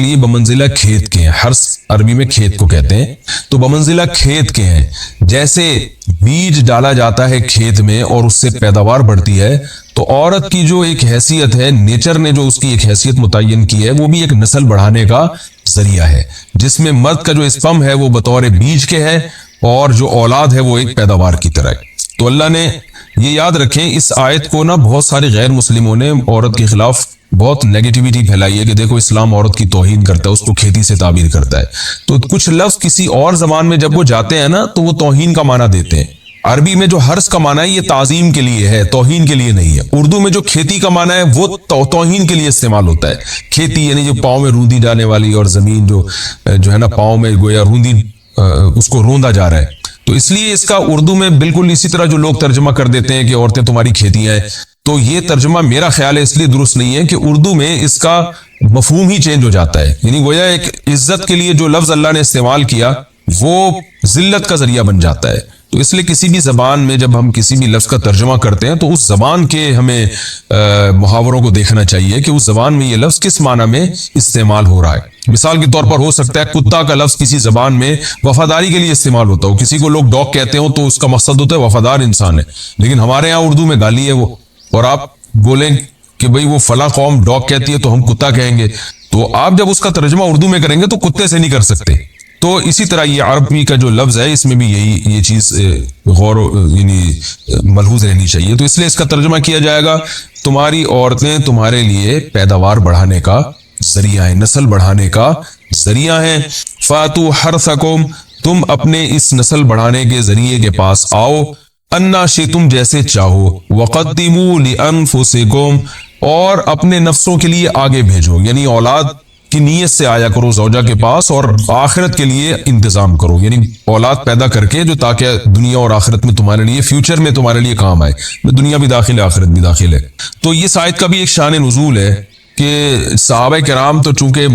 لیے بمنزلہ کھیت کے ہیں. حرث عربی میں کھیت کو کہتے ہیں. تو بمنزلہ کھیت کے ہیں. جیسے بیج ڈالا جاتا ہے کھیت میں اور اس سے پیداوار بڑھتی ہے، تو عورت کی جو ایک حیثیت ہے، نیچر نے جو اس کی ایک حیثیت متعین کی ہے، وہ بھی ایک نسل بڑھانے کا ذریعہ ہے، جس میں مرد کا جو اسپم ہے وہ بطور بیج کے ہے اور جو اولاد ہے وہ ایک پیداوار کی طرح ہے. تو اللہ نے یہ یاد رکھیں، اس آیت کو بہت سارے غیر مسلموں نے عورت کے خلاف بہت نیگیٹیوٹی پھیلائی ہے کہ دیکھو اسلام عورت کی توہین کرتا ہے، اس کو کھیتی سے تعبیر کرتا ہے. تو کچھ لفظ کسی اور زبان میں جب وہ جاتے ہیں نا تو وہ توہین کا معنی دیتے ہیں. عربی میں جو حرث کا معنی ہے یہ تعظیم کے لیے ہے، توہین کے لیے نہیں ہے. اردو میں جو کھیتی کا معنی ہے وہ توہین کے لیے استعمال ہوتا ہے. کھیتی یعنی جو پاؤں میں روندی جانے والی، اور زمین جو ہے نا پاؤں میں گویا روندی، اس کو روندا جا رہا ہے. تو اس لیے اس کا اردو میں بالکل اسی طرح جو لوگ ترجمہ کر دیتے ہیں کہ عورتیں تمہاری کھیتیاں ہیں، تو یہ ترجمہ میرا خیال ہے اس لیے درست نہیں ہے کہ اردو میں اس کا مفہوم ہی چینج ہو جاتا ہے. یعنی گویا ایک عزت کے لیے جو لفظ اللہ نے استعمال کیا وہ ذلت کا ذریعہ بن جاتا ہے. تو اس لیے کسی بھی زبان میں جب ہم کسی بھی لفظ کا ترجمہ کرتے ہیں تو اس زبان کے ہمیں محاوروں کو دیکھنا چاہیے کہ اس زبان میں یہ لفظ کس معنی میں استعمال ہو رہا ہے. مثال کے طور پر ہو سکتا ہے کتا کا لفظ کسی زبان میں وفاداری کے لیے استعمال ہوتا ہو، کسی کو لوگ ڈاگ کہتے ہوں تو اس کا مقصد ہوتا ہے وفادار انسان ہے، لیکن ہمارے یہاں اردو میں گالی ہے وہ، اور آپ بولیں کہ بھئی وہ فلاں قوم ڈاگ کہتی ہے تو ہم کتا کہیں گے، تو آپ جب اس کا ترجمہ اردو میں کریں گے تو کتے سے نہیں کر سکتے. تو اسی طرح یہ عربی کا جو لفظ ہے اس میں بھی یہ چیز غور یعنی ملحوظ رہنی چاہیے. تو اس لیے اس کا ترجمہ کیا جائے گا تمہاری عورتیں تمہارے لیے پیداوار بڑھانے کا ذریعہ ہیں، نسل بڑھانے کا ذریعہ ہیں. فاتو حرثکم، تم اپنے اس نسل بڑھانے کے ذریعے کے پاس آؤ، انا شئتم، جیسے چاہو، وقدموا لانفسکم، اور اپنے نفسوں کے لیے آگے بھیجو، یعنی اولاد کی نیت سے آیا کرو زوجہ کے پاس اور آخرت کے لیے انتظام کرو، یعنی اولاد پیدا کر کے جو تاکہ دنیا اور آخرت میں تمہارے لیے، فیوچر میں تمہارے لیے کام آئے. دنیا بھی داخل ہے، آخرت بھی داخل ہے. تو یہ آیت کا بھی ایک شان نزول ہے کہ صحابہ کرام تو چونکہ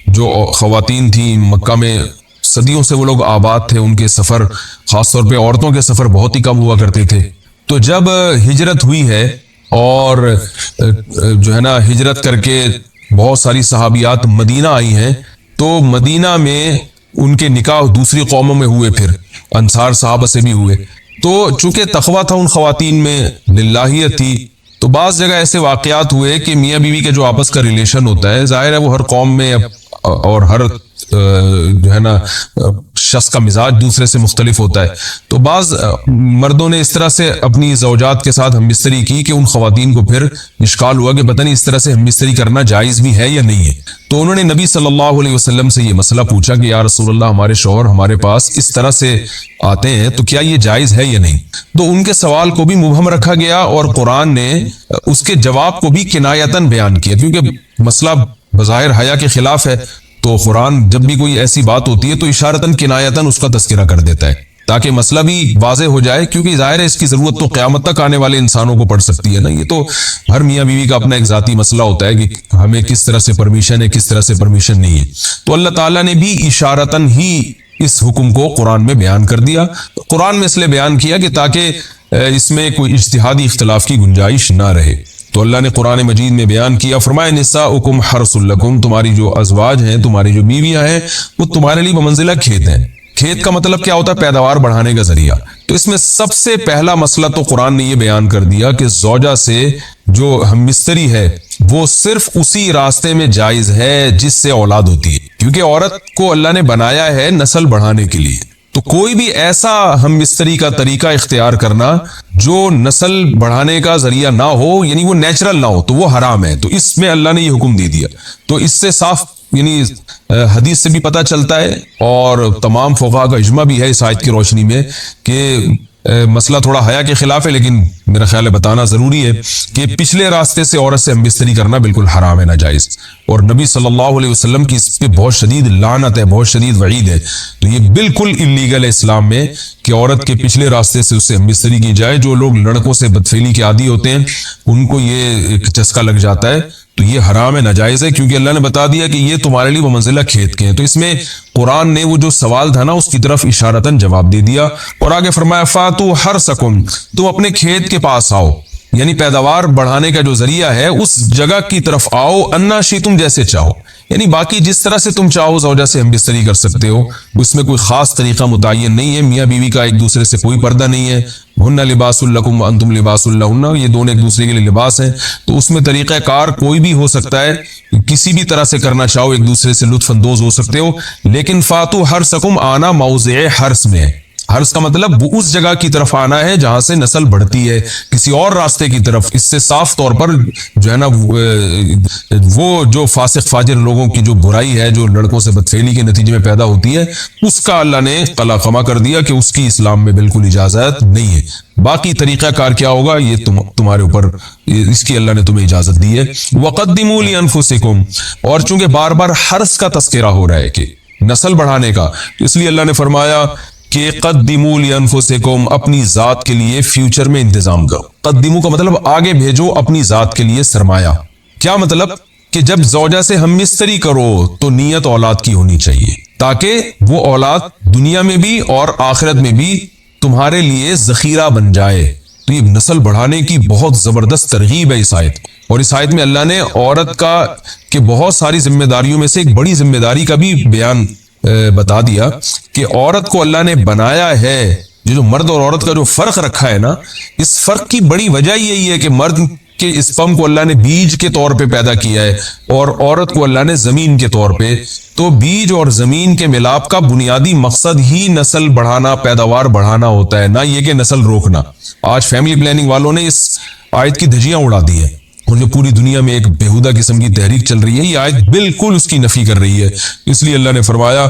جو خواتین تھیں مکہ میں صدیوں سے وہ لوگ آباد تھے، ان کے سفر خاص طور پہ عورتوں کے سفر بہت ہی کم ہوا کرتے تھے. تو جب ہجرت ہوئی ہے اور جو ہے نا ہجرت کر کے بہت ساری صحابیات مدینہ آئی ہیں، تو مدینہ میں ان کے نکاح دوسری قوموں میں ہوئے، پھر انصار صحابہ سے بھی ہوئے. تو چونکہ تقویٰ تھا ان خواتین میں، للہیت تھی، تو بعض جگہ ایسے واقعات ہوئے کہ میاں بیوی کے جو آپس کا ریلیشن ہوتا ہے، ظاہر ہے وہ ہر قوم میں اور ہر جو ہے نا شخص کا مزاج دوسرے سے مختلف ہوتا ہے. تو بعض مردوں نے اس طرح سے اپنی زوجات کے ساتھ ہم بستری کی کہ ان خواتین کو پھر اشکال ہوا کہ پتہ نہیں اس طرح سے ہم بستری کرنا جائز بھی ہے یا نہیں ہے. تو انہوں نے نبی صلی اللہ علیہ وسلم سے یہ مسئلہ پوچھا کہ یا رسول اللہ، ہمارے شوہر ہمارے پاس اس طرح سے آتے ہیں تو کیا یہ جائز ہے یا نہیں؟ تو ان کے سوال کو بھی مبہم رکھا گیا اور قرآن نے اس کے جواب کو بھی کنایتاً بیان کیا، کیونکہ مسئلہ بظاہر حیا کے خلاف ہے. تو قرآن جب بھی کوئی ایسی بات ہوتی ہے تو اشارتاً کنایتاً اس کا تذکرہ کر دیتا ہے تاکہ مسئلہ بھی واضح ہو جائے، کیونکہ ظاہر ہے اس کی ضرورت تو قیامت تک آنے والے انسانوں کو پڑ سکتی ہے نا. یہ تو ہر میاں بیوی کا اپنا ایک ذاتی مسئلہ ہوتا ہے کہ ہمیں کس طرح سے پرمیشن ہے، کس طرح سے پرمیشن نہیں ہے. تو اللہ تعالیٰ نے بھی اشارتاً ہی اس حکم کو قرآن میں بیان کر دیا. قرآن میں اس لیے بیان کیا کہ تاکہ اس میں کوئی اجتہادی اختلاف کی گنجائش نہ رہے. تو اللہ نے قرآن مجید میں بیان کیا، فرمایا نساؤکم حرث لکم، تمہاری جو ازواج ہیں، تمہاری جو بیویاں ہیں، وہ تمہارے لیے بمنزلہ کھیت ہیں. کھیت کا مطلب کیا ہوتا ہے؟ پیداوار بڑھانے کا ذریعہ. تو اس میں سب سے پہلا مسئلہ تو قرآن نے یہ بیان کر دیا کہ زوجہ سے جو ہم بستری ہے وہ صرف اسی راستے میں جائز ہے جس سے اولاد ہوتی ہے، کیونکہ عورت کو اللہ نے بنایا ہے نسل بڑھانے کے لیے. تو کوئی بھی ایسا ہم بستری کا طریقہ اختیار کرنا جو نسل بڑھانے کا ذریعہ نہ ہو، یعنی وہ نیچرل نہ ہو، تو وہ حرام ہے. تو اس میں اللہ نے یہ حکم دے دیا. تو اس سے صاف یعنی حدیث سے بھی پتہ چلتا ہے اور تمام فقہاء کا اجماع بھی ہے اس آیت کی روشنی میں کہ مسئلہ تھوڑا حیا کے خلاف ہے، لیکن میرا خیال ہے بتانا ضروری ہے کہ پچھلے راستے سے عورت سے ہم بستری کرنا بالکل حرام ہے، ناجائز. اور نبی صلی اللہ علیہ وسلم کی اس پہ بہت شدید لعنت ہے، بہت شدید وعید ہے. تو یہ بالکل انلیگل ہے اسلام میں کہ عورت کے پچھلے راستے سے اس سے ہم بستری کی جائے. جو لوگ لڑکوں سے بدفعلی کے عادی ہوتے ہیں ان کو یہ ایک چسکا لگ جاتا ہے، تو یہ حرام ہے، ناجائز ہے، کیونکہ اللہ نے بتا دیا کہ یہ تمہارے لیے بمنزلہ کھیت کے ہیں. تو اس میں قرآن نے وہ جو سوال تھا نا اس کی طرف اشارتاً جواب دے دیا اور آگے فرمایا فاتو حرثکم، تم اپنے کھیت کے پاس آؤ. یعنی پیداوار بڑھانے کا جو ذریعہ ہے اس جگہ کی طرف آؤ، انا شئتم، جیسے چاہو، یعنی باقی جس طرح سے تم چاہو زوجہ سے ہم بستری کر سکتے ہو، اس میں کوئی خاص طریقہ متعین نہیں ہے، میاں بیوی کا ایک دوسرے سے کوئی پردہ نہیں ہے، ہن لباس لکم وانتم لباس لہن، یہ دونوں ایک دوسرے کے لیے لباس ہیں، تو اس میں طریقہ کار کوئی بھی ہو سکتا ہے، کسی بھی طرح سے کرنا چاہو ایک دوسرے سے لطف اندوز ہو سکتے ہو، لیکن فاتو حرثکم، آنا موضع حرث میں ہے، حرث کا مطلب وہ اس جگہ کی طرف آنا ہے جہاں سے نسل بڑھتی ہے، کسی اور راستے کی طرف، اس سے صاف طور پر جو ہے نا وہ جو فاسق فاجر لوگوں کی جو برائی ہے جو لڑکوں سے بدفعلی کے نتیجے میں پیدا ہوتی ہے، اس کا اللہ نے قلع قما کر دیا کہ اس کی اسلام میں بالکل اجازت نہیں ہے۔ باقی طریقہ کار کیا ہوگا یہ تمہارے اوپر، اس کی اللہ نے تمہیں اجازت دی ہے۔ وَقَدِّمُوا لِأَنفُسِكُمْ، اور چونکہ بار بار حرث کا تذکرہ ہو رہا ہے کہ نسل بڑھانے کا، اس لیے اللہ نے فرمایا کہ قدموا لانفسکم، اپنی ذات کے لیے فیوچر میں انتظام کرو۔ قدموا کا مطلب آگے بھیجو اپنی ذات کے لیے سرمایہ۔ کیا مطلب؟ کہ جب زوجہ سے ہم مستری کرو تو نیت اولاد کی ہونی چاہیے، تاکہ وہ اولاد دنیا میں بھی اور آخرت میں بھی تمہارے لیے ذخیرہ بن جائے۔ تو یہ نسل بڑھانے کی بہت زبردست ترغیب ہے اس آیت، اور اس آیت میں اللہ نے عورت کا کہ بہت ساری ذمہ داریوں میں سے ایک بڑی ذمہ داری کا بھی بیان بتا دیا کہ عورت کو اللہ نے بنایا ہے، جو مرد اور عورت کا جو فرق رکھا ہے نا، اس فرق کی بڑی وجہ یہی ہے کہ مرد کے اسپرم کو اللہ نے بیج کے طور پہ پیدا کیا ہے اور عورت کو اللہ نے زمین کے طور پہ۔ تو بیج اور زمین کے ملاپ کا بنیادی مقصد ہی نسل بڑھانا، پیداوار بڑھانا ہوتا ہے، نہ یہ کہ نسل روکنا۔ آج فیملی پلاننگ والوں نے اس آیت کی دھجیاں اڑا دی ہیں، اور جو پوری دنیا میں ایک بےہودہ قسم کی تحریک چل رہی ہے، یہ آیت بالکل اس کی نفی کر رہی ہے۔ اس لیے اللہ نے فرمایا،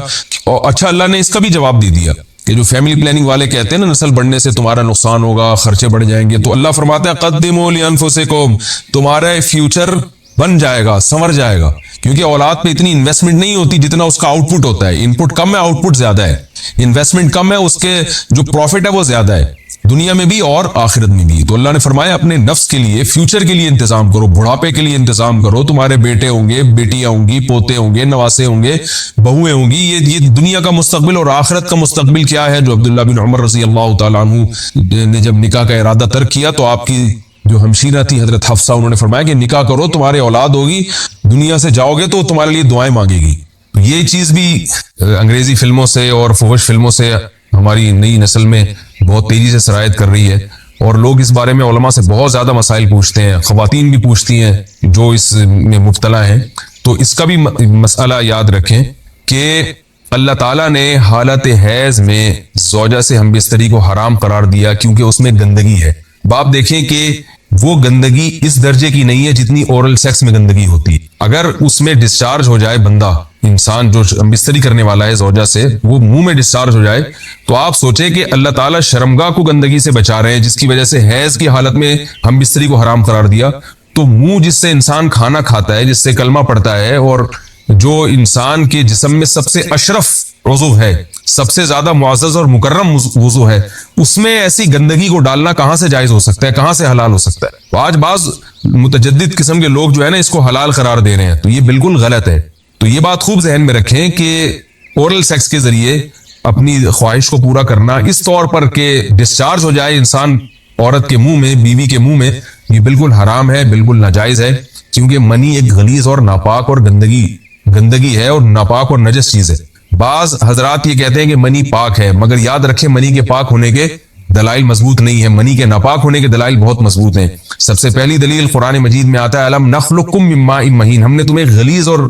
اور اچھا اللہ نے اس کا بھی جواب دے دیا کہ جو فیملی پلاننگ والے کہتے ہیں نا نسل بڑھنے سے تمہارا نقصان ہوگا، خرچے بڑھ جائیں گے، تو اللہ فرماتا ہے قدموا لانفسکم، تمہارا فیوچر بن جائے گا، سنور جائے گا، کیونکہ اولاد پہ اتنی انویسٹمنٹ نہیں ہوتی جتنا اس کا آؤٹ پٹ ہوتا ہے۔ ان پٹ کم ہے، آؤٹ پٹ زیادہ ہے، انویسٹمنٹ کم ہے، اس کے جو پروفٹ ہے وہ زیادہ ہے، دنیا میں بھی اور آخرت میں بھی۔ تو اللہ نے فرمایا اپنے نفس کے لیے، فیوچر کے لیے انتظام کرو، بڑھاپے کے لیے انتظام کرو، تمہارے بیٹے ہوں گے، بیٹیاں ہوں گی، پوتے ہوں گے، نواسے ہوں گے، بہویں ہوں گی، یہ دنیا کا مستقبل اور آخرت کا مستقبل کیا ہے۔ جو عبداللہ بن عمر رضی اللہ تعالیٰ عنہ نے جب نکاح کا ارادہ ترک کیا تو آپ کی جو ہمشیرہ تھی حضرت حفصہ، انہوں نے فرمایا کہ نکاح کرو، تمہارے اولاد ہوگی، دنیا سے جاؤ گے تو تمہارے لیے دعائیں مانگے گی۔ یہ چیز بھی انگریزی فلموں سے اور فحش فلموں سے ہماری نئی نسل میں بہت تیزی سے سرایت کر رہی ہے، اور لوگ اس بارے میں علماء سے بہت زیادہ مسائل پوچھتے ہیں، خواتین بھی پوچھتی ہیں جو اس میں مبتلا ہیں۔ تو اس کا بھی مسئلہ یاد رکھیں کہ اللہ تعالیٰ نے حالت حیض میں زوجہ سے ہم بستری کو حرام قرار دیا کیونکہ اس میں گندگی ہے۔ باپ دیکھیں کہ وہ گندگی اس درجے کی نہیں ہے جتنی اورل سیکس میں گندگی ہوتی ہے۔ اگر اس میں ڈسچارج ہو جائے بندہ، انسان جو بستری کرنے والا ہے زوجہ سے، وہ منہ میں ڈسچارج ہو جائے تو آپ سوچیں کہ اللہ تعالیٰ شرمگاہ کو گندگی سے بچا رہے ہیں، جس کی وجہ سے حیض کی حالت میں ہم بستری کو حرام قرار دیا۔ تو منہ جس سے انسان کھانا کھاتا ہے، جس سے کلمہ پڑھتا ہے، اور جو انسان کے جسم میں سب سے اشرف عضو ہے، سب سے زیادہ معزز اور مکرم عضو ہے، اس میں ایسی گندگی کو ڈالنا کہاں سے جائز ہو سکتا ہے، کہاں سے حلال ہو سکتا ہے؟ تو آج بعض متجدد قسم کے لوگ جو ہے نا اس کو حلال قرار دے رہے ہیں، تو یہ بالکل غلط ہے۔ تو یہ بات خوب ذہن میں رکھیں کہ اورل سیکس کے ذریعے اپنی خواہش کو پورا کرنا اس طور پر کہ ڈسچارج ہو جائے انسان عورت کے منہ میں، بیوی کے منہ میں، یہ بالکل حرام ہے، بالکل ناجائز ہے، کیونکہ منی ایک غلیظ اور ناپاک اور گندگی ہے اور ناپاک اور نجس چیز ہے۔ بعض حضرات یہ کہتے ہیں کہ منی پاک ہے، مگر یاد رکھیں منی کے پاک ہونے کے دلائل مضبوط نہیں ہیں، منی کے ناپاک ہونے کے دلائل بہت مضبوط ہیں۔ سب سے پہلی دلیل قرآن مجید میں آتا ہے الم نخلقکم من ماء مہین، ہم نے تمہیں غلیظ اور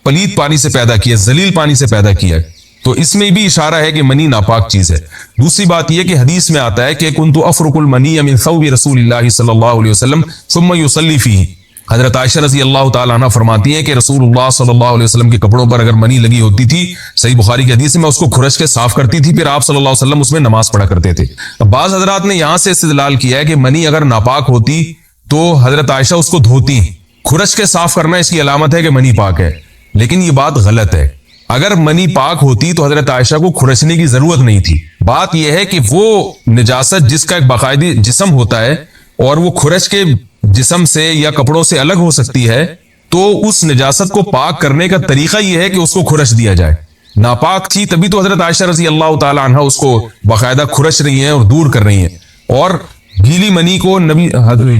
پلید پانی سے پیدا کیا، ذلیل پانی سے پیدا کیا ہے۔ تو اس میں بھی اشارہ ہے کہ منی ناپاک چیز ہے۔ دوسری بات یہ کہ حدیث میں آتا ہے کہ کنت افرق المنی من ثوب رسول اللہ صلی اللہ علیہ وسلم ثم یصلی فیہ، حضرت عائشہ رضی اللہ تعالیٰ عنہ فرماتی ہیں کہ رسول اللہ صلی اللہ علیہ وسلم کے کپڑوں پر اگر منی لگی ہوتی تھی، صحیح بخاری کی حدیث میں، اس کو کھرچ کے صاف کرتی تھی، پھر آپ صلی اللہ علیہ وسلم اس میں نماز پڑھا کرتے تھے۔ اب بعض حضرات نے یہاں سے استدلال کیا ہے کہ منی اگر ناپاک ہوتی تو حضرت عائشہ اس کو دھوتی، کھرچ کے صاف کرنا اس کی علامت ہے کہ منی پاک ہے، لیکن یہ بات غلط ہے۔ اگر منی پاک ہوتی تو حضرت عائشہ کو کھرچنے کی ضرورت نہیں تھی۔ بات یہ ہے کہ وہ نجاست جس کا ایک باقاعدی جسم ہوتا ہے اور وہ کھرچ کے جسم سے یا کپڑوں سے الگ ہو سکتی ہے، تو اس نجاست کو پاک کرنے کا طریقہ یہ ہے کہ اس کو کھرچ دیا جائے۔ ناپاک تھی تبھی تو حضرت عائشہ رضی اللہ تعالی عنہ اس کو باقاعدہ کھرچ رہی ہیں اور دور کر رہی ہیں، اور گیلی منی کو نبی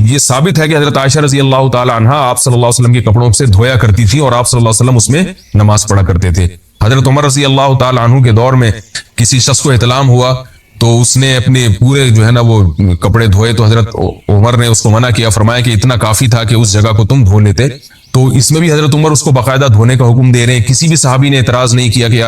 یہ ثابت ہے کہ حضرت عائشہ رضی اللہ تعالی عنہا آپ صلی اللہ علیہ وسلم کے کپڑوں سے دھویا کرتی تھی اور آپ صلی اللہ علیہ وسلم اس میں نماز پڑھا کرتے تھے۔ حضرت عمر رضی اللہ تعالی عنہ کے دور میں کسی شخص کو احتلام ہوا تو اس نے اپنے پورے جو ہے نا وہ کپڑے دھوئے، تو حضرت عمر نے اس کو منع کیا، فرمایا کہ اتنا کافی تھا کہ اس جگہ کو تم دھو لیتے۔ تو اس میں بھی حضرت عمر اس کو باقاعدہ دھونے کا حکم دے رہے ہیں۔ کسی بھی صحابی نے اعتراض نہیں کیا کہ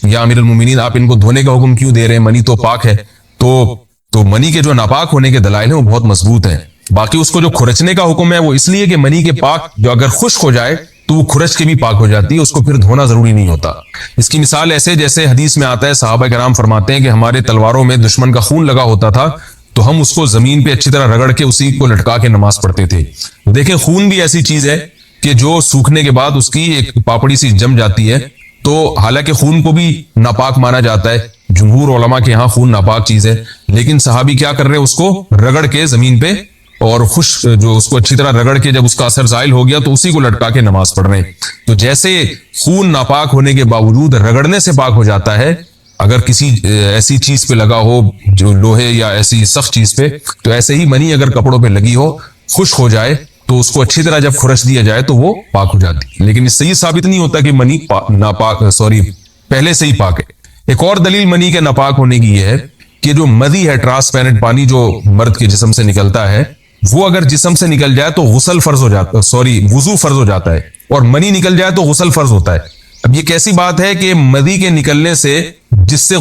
یا امیر المومنین آپ ان کو دھونے کا حکم کیوں دے رہے ہیں، منی تو پاک ہے۔ تو منی کے جو ناپاک ہونے کے دلائل ہیں وہ بہت مضبوط ہیں۔ باقی اس کو جو کھرچنے کا حکم ہے وہ اس لیے کہ منی کے پاک جو اگر خشک ہو جائے تو وہ کھرچ کے بھی پاک ہو جاتی ہے، اس کو پھر دھونا ضروری نہیں ہوتا۔ اس کی مثال ایسے جیسے حدیث میں آتا ہے، صحابہ کرام فرماتے ہیں کہ ہمارے تلواروں میں دشمن کا خون لگا ہوتا تھا تو ہم اس کو زمین پہ اچھی طرح رگڑ کے اسی کو لٹکا کے نماز پڑھتے تھے۔ دیکھیں خون بھی ایسی چیز ہے کہ جو سوکھنے کے بعد اس کی ایک پاپڑی سی جم جاتی ہے، تو حالانکہ خون کو بھی ناپاک مانا جاتا ہے، جمہور علماء کے ہاں خون ناپاک چیز ہے، لیکن صحابی کیا کر رہے ہیں، اس کو رگڑ کے زمین پہ اور خشک جو اس کو اچھی طرح رگڑ کے جب اس کا اثر زائل ہو گیا تو اسی کو لٹکا کے نماز پڑھ رہے ہیں۔ تو جیسے خون ناپاک ہونے کے باوجود رگڑنے سے پاک ہو جاتا ہے، اگر کسی ایسی چیز پہ لگا ہو جو لوہے یا ایسی سخت چیز پہ، تو ایسے ہی منی اگر کپڑوں پہ لگی ہو، خشک ہو جائے تو اس کو اچھی طرح جب کھرچ دیا جائے تو وہ پاک ہو جاتی ہے۔ لیکن اس سے یہ ثابت نہیں ہوتا کہ منی پہلے سے ہی پاک ہے۔ ایک اور دلیل منی کے ناپاک ہونے کی یہ ہے کہ جو مدی ہے، ٹرانسپیرنٹ پانی جو مرد کے جسم سے نکلتا ہے، وہ اگر جسم سے نکل جائے تو غسل فرض ہو جاتا وضو فرض ہو جاتا ہے، اور منی نکل جائے تو غسل فرض ہوتا ہے۔ اب یہ کیسی بات ہے کہ مدی کے نکلنے سے جس سے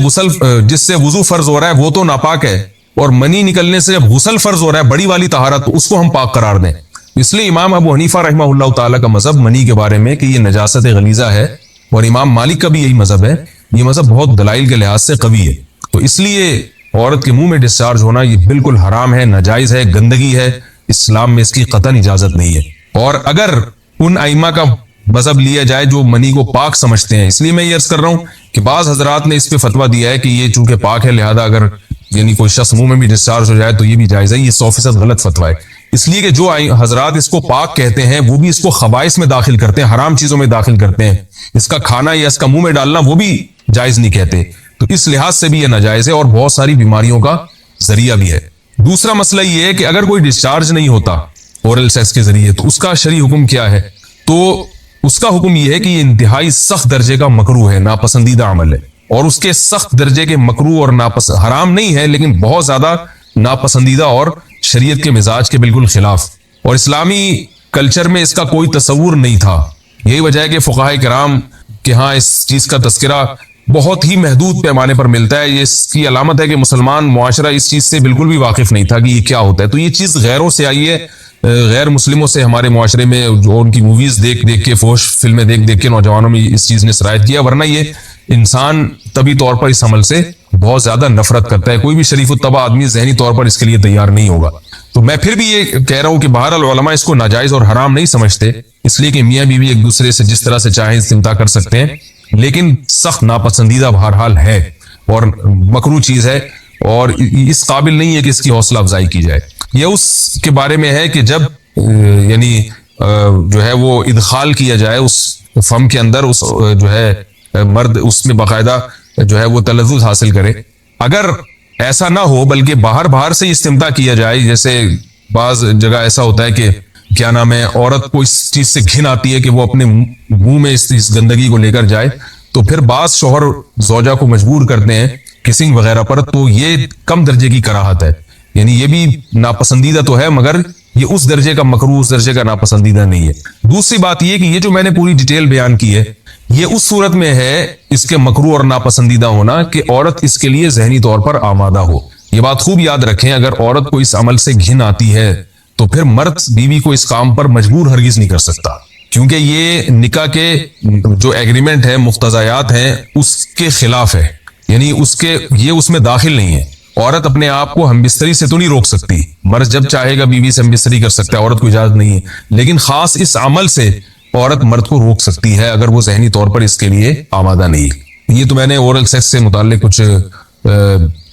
وضو فرض ہو رہا ہے وہ تو ناپاک ہے، اور منی نکلنے سے جب غسل فرض ہو رہا ہے بڑی والی طہارت، تو اس کو ہم پاک قرار دیں۔ اس لیے امام ابو حنیفہ رحمہ اللہ تعالیٰ کا مذہب منی کے بارے میں کہ یہ نجاست غلیظہ ہے، اور امام مالک کا بھی یہی مذہب ہے، یہ مذہب بہت دلائل کے لحاظ سے قوی ہے۔ تو اس لیے عورت کے منہ میں ڈسچارج ہونا یہ بالکل حرام ہے، ناجائز ہے، گندگی ہے، اسلام میں اس کی قطعاً اجازت نہیں ہے۔ اور اگر ان ائمہ کا مذہب لیا جائے جو منی کو پاک سمجھتے ہیں، اس لیے میں یہ عرض کر رہا ہوں کہ بعض حضرات نے اس پہ فتویٰ دیا ہے کہ یہ چونکہ پاک ہے لہذا اگر یعنی کوئی شخص منہ میں بھی ڈسچارج ہو جائے تو یہ بھی جائز ہے۔ یہ 100% غلط فتویٰ ہے، اس لیے کہ جو حضرات اس کو پاک کہتے ہیں وہ بھی اس کو خبائث میں داخل کرتے ہیں، حرام چیزوں میں داخل کرتے ہیں۔ اس کا کھانا یا اس کا منہ میں ڈالنا وہ بھی جائز نہیں کہتے، تو اس لحاظ سے بھی یہ ناجائز ہے اور بہت ساری بیماریوں کا ذریعہ بھی ہے۔ دوسرا مسئلہ یہ ہے کہ اگر کوئی ڈسچارج نہیں ہوتا اورل سیکس کے ذریعے تو اس کا شرعی حکم کیا ہے؟ تو اس کا حکم یہ ہے کہ یہ انتہائی سخت درجے کا مکروہ ہے، ناپسندیدہ عمل ہے، اور اس کے سخت درجے کے مکروہ اور حرام نہیں ہے لیکن بہت زیادہ ناپسندیدہ اور شریعت کے مزاج کے بالکل خلاف، اور اسلامی کلچر میں اس کا کوئی تصور نہیں تھا۔ یہی وجہ ہے کہ فقہاء کرام کے ہاں اس چیز کا تذکرہ بہت ہی محدود پیمانے پر ملتا ہے۔ یہ اس کی علامت ہے کہ مسلمان معاشرہ اس چیز سے بالکل بھی واقف نہیں تھا کہ یہ کیا ہوتا ہے۔ تو یہ چیز غیروں سے آئی ہے، غیر مسلموں سے ہمارے معاشرے میں جو ان کی موویز دیکھ دیکھ کے، فحش فلمیں دیکھ دیکھ کے نوجوانوں میں اس چیز نے سرایت کیا، ورنہ یہ انسان طبی طور پر اس عمل سے بہت زیادہ نفرت کرتا ہے۔ کوئی بھی شریف الطبع آدمی ذہنی طور پر اس کے لیے تیار نہیں ہوگا۔ تو میں پھر بھی یہ کہہ رہا ہوں کہ بہرحال علماء اس کو ناجائز اور حرام نہیں سمجھتے، اس لیے کہ میاں بیوی ایک دوسرے سے جس طرح سے چاہیں استمتاع کر سکتے ہیں، لیکن سخت ناپسندیدہ بہرحال ہے اور مکروہ چیز ہے، اور اس قابل نہیں ہے کہ اس کی حوصلہ افزائی کی جائے۔ یہ اس کے بارے میں ہے کہ جب یعنی جو ہے وہ ادخال کیا جائے اس فم کے اندر، اس جو ہے مرد اس میں باقاعدہ جو ہے وہ تلذذ حاصل کرے۔ اگر ایسا نہ ہو بلکہ باہر سے استمتاع کیا جائے، جیسے بعض جگہ ایسا ہوتا ہے کہ کیا نام ہے، عورت کو اس چیز سے گھن آتی ہے کہ وہ اپنے منہ میں اس گندگی کو لے کر جائے، تو پھر بعض شوہر زوجہ کو مجبور کرتے ہیں کسنگ وغیرہ پر، تو یہ کم درجے کی کراہت ہے، یعنی یہ بھی ناپسندیدہ تو ہے مگر یہ اس درجے کا مکروہ، اس درجے کا ناپسندیدہ نہیں ہے۔ دوسری بات یہ کہ یہ جو میں نے پوری ڈیٹیل بیان کی ہے، یہ اس صورت میں ہے اس کے مکروہ اور ناپسندیدہ ہونا کہ عورت اس کے لیے ذہنی طور پر آمادہ ہو۔ یہ بات خوب یاد رکھیں، اگر عورت کو اس عمل سے گھن آتی ہے تو پھر مرد بیوی کو اس کام پر مجبور ہرگز نہیں کر سکتا، کیونکہ یہ نکاح کے جو ایگریمنٹ ہے، مقتضیات ہیں، اس کے خلاف ہے، یعنی یہ اس میں داخل نہیں ہے۔ عورت اپنے آپ کو ہم بستری سے تو نہیں روک سکتی، مرد جب چاہے گا بیوی سے ہم بستری کر سکتا ہے، عورت کو اجازت نہیں ہے، لیکن خاص اس عمل سے عورت مرد کو روک سکتی ہے اگر وہ ذہنی طور پر اس کے لیے آمادہ نہیں ہے۔ یہ تو میں نے اورل سیکس سے متعلق کچھ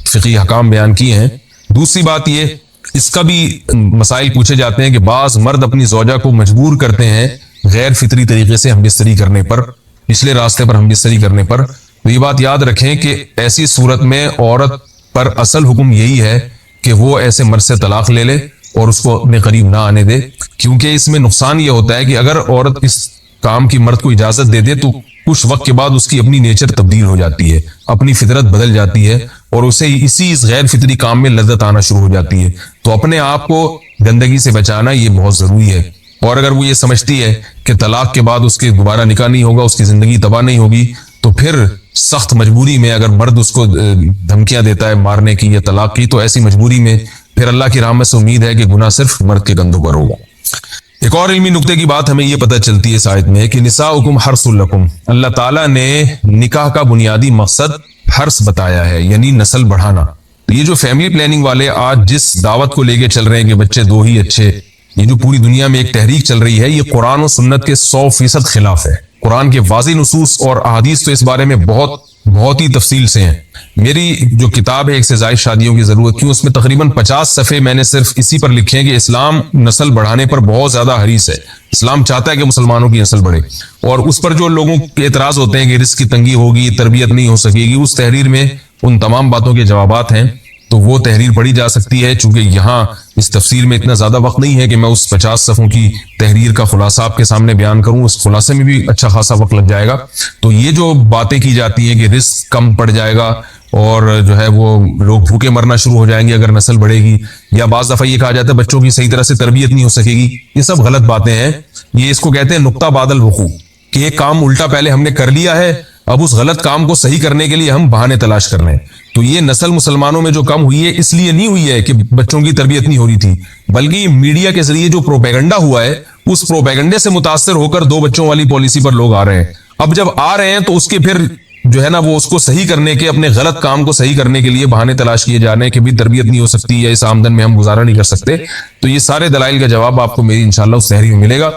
فقہی احکام بیان کیے ہیں۔ دوسری بات یہ، اس کا بھی مسائل پوچھے جاتے ہیں کہ بعض مرد اپنی زوجہ کو مجبور کرتے ہیں غیر فطری طریقے سے ہم بستری کرنے پر، پچھلے راستے پر ہم بستری کرنے پر۔ تو یہ بات یاد رکھیں کہ ایسی صورت میں عورت پر اصل حکم یہی ہے کہ وہ ایسے مرد سے طلاق لے لے اور اس کو اپنے قریب نہ آنے دے، کیونکہ اس میں نقصان یہ ہوتا ہے کہ اگر عورت اس کام کی مرد کو اجازت دے دے تو کچھ وقت کے بعد اس کی اپنی نیچر تبدیل ہو جاتی ہے، اپنی فطرت بدل جاتی ہے اور اسے اس غیر فطری کام میں لذت آنا شروع ہو جاتی ہے۔ تو اپنے آپ کو گندگی سے بچانا یہ بہت ضروری ہے، اور اگر وہ یہ سمجھتی ہے کہ طلاق کے بعد اس کے دوبارہ نکاح نہیں ہوگا، اس کی زندگی تباہ نہیں ہوگی، تو پھر سخت مجبوری میں اگر مرد اس کو دھمکیاں دیتا ہے مارنے کی یا طلاق کی، تو ایسی مجبوری میں پھر اللہ کی رحمت سے امید ہے کہ گناہ صرف مرد کے کندھوں پر ہوگا۔ ایک اور علمی نقطے کی بات ہمیں یہ پتہ چلتی ہے اس آیت میں کہ نساؤکم حرث لکم، اللہ تعالیٰ نے نکاح کا بنیادی مقصد حرث بتایا ہے، یعنی نسل بڑھانا۔ تو یہ جو فیملی پلاننگ والے آج جس دعوت کو لے کے چل رہے ہیں کہ بچے دو ہی اچھے، یہ جو پوری دنیا میں ایک تحریک چل رہی ہے، یہ قرآن و سنت کے 100% خلاف ہے۔ قرآن کے واضح نصوص اور احادیث تو اس بارے میں بہت ہی تفصیل سے ہیں۔ میری جو کتاب ہے ایک سے زائد شادیوں کی ضرورت کیوں، اس میں تقریباً 50 صفحے میں نے صرف اسی پر لکھے ہیں کہ اسلام نسل بڑھانے پر بہت زیادہ حریص ہے، اسلام چاہتا ہے کہ مسلمانوں کی نسل بڑھے، اور اس پر جو لوگوں کے اعتراض ہوتے ہیں کہ رزق کی تنگی ہوگی، تربیت نہیں ہو سکے گی، اس تحریر میں ان تمام باتوں کے جوابات ہیں، تو وہ تحریر پڑھی جا سکتی ہے۔ چونکہ یہاں اس تفصیل میں اتنا زیادہ وقت نہیں ہے کہ میں اس 50 صفحوں کی تحریر کا خلاصہ آپ کے سامنے بیان کروں، اس خلاصے میں بھی اچھا خاصا وقت لگ جائے گا۔ تو یہ جو باتیں کی جاتی ہیں کہ رزق کم پڑ جائے گا اور جو ہے وہ لوگ بھوکے مرنا شروع ہو جائیں گے اگر نسل بڑھے گی، یا بعض دفعہ یہ کہا جاتا ہے بچوں کی صحیح طرح سے تربیت نہیں ہو سکے گی، یہ سب غلط باتیں ہیں۔ یہ اس کو کہتے ہیں نقطہ بعد الوقوع، کہ ایک کام الٹا پہلے ہم نے کر لیا ہے، اب اس غلط کام کو صحیح کرنے کے لیے ہم بہانے تلاش کر رہے ہیں۔ تو یہ نسل مسلمانوں میں جو کم ہوئی ہے اس لیے نہیں ہوئی ہے کہ بچوں کی تربیت نہیں ہو رہی تھی، بلکہ میڈیا کے ذریعے جو پروپیگنڈا ہوا ہے اس پروپیگنڈے سے متاثر ہو کر 2 بچوں والی پالیسی پر لوگ آ رہے ہیں۔ اب جب آ رہے ہیں تو اس کے پھر جو ہے نا وہ اس کو صحیح کرنے کے، اپنے غلط کام کو صحیح کرنے کے لیے بہانے تلاش کیے جا رہے ہیں کہ بھی تربیت نہیں ہو سکتی یا اس آمدن میں ہم گزارا نہیں کر سکتے۔ تو یہ سارے دلائل کا جواب آپ کو میری انشاءاللہ اس تحریر میں ملے گا۔